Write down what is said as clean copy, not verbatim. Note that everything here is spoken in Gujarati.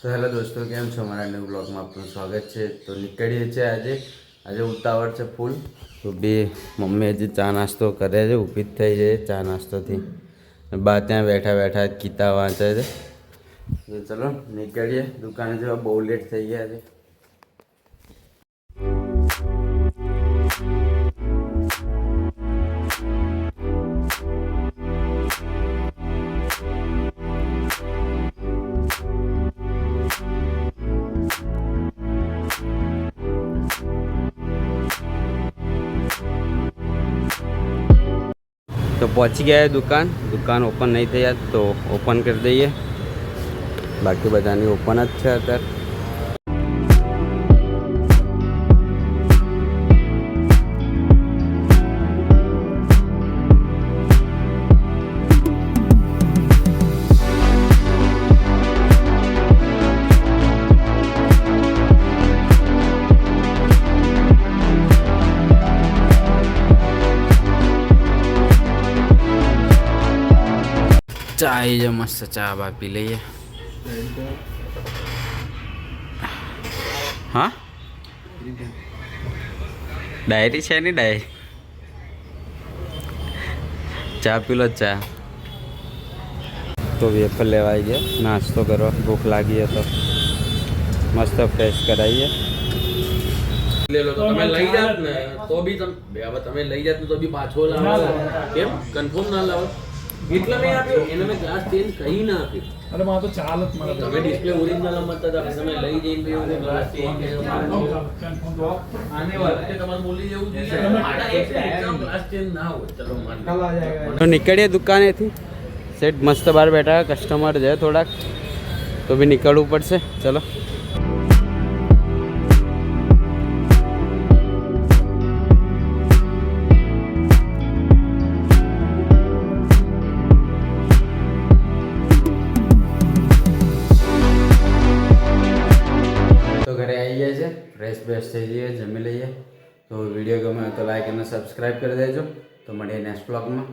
તો હેલો દોસ્તો, કેમ છો? મારા ન્યૂ બ્લોગમાં આપનું સ્વાગત છે. તો નીકળીએ છીએ આજે ઉતાવળ છે ફૂલ. તો બે મમ્મી હજી ચા નાસ્તો કરે છે, ઊભી જ થઈ જાય ચા નાસ્તોથી. બા ત્યાં બેઠા બેઠા ગીતા વાંચે છે. તો ચલો નીકળીએ દુકાને જવા, બહુ લેટ થઈ ગયા છે. तो पहुंच गया है दुकान ओपन नहीं थी आज, तो ओपन कर दઈએ. बाकी बधानी ओपन જ છે અત્યારે. ચા આવી જાય મસ્ત, ચા બા પી લઈએ. હા, ડાયરી છે ની ડાયરી. ચા પી લો ચા. તો વેફર લેવા આવી ગયા નાસ્તો કરવા, ભૂખ લાગી તો મસ્ત ફ્રેશ કરાવીએ. ले लो तो તમે લઈ જાત ને તો બી તમે લઈ જાત તો બી પાછો લાવો. કેમ કન્ફર્મ ના લાવો? એટલા મેં આપ્યો એને મેં ગ્લાસ ચેન્જ કરી ના આપ્યો. અરે માં તો ચાલત મારા તમે ડિસ્પ્લે ઓરિજિનલ મતતા હતા, તમે લઈ જઈને પીઓ કે ગ્લાસ ચેન્જ આને વાળે તમારે બોલી જેવું જોઈએ. આડા એક ગ્લાસ ચેન્જ ના હોય. ચલો માન તો નીકળીએ દુકાનેથી. સેટ મસ્ત બહાર બેઠા, કસ્ટમર છે થોડાક, તો બી નીકળવું પડશે. ચલો. ફ્રેશ બેશ થઈ જઈએ, જમી લઈએ. તો વિડીયો ગમે તો લાઈક અને સબસ્ક્રાઈબ કરી દેજો. તો મળીએ નેક્સ્ટ બ્લોગમાં.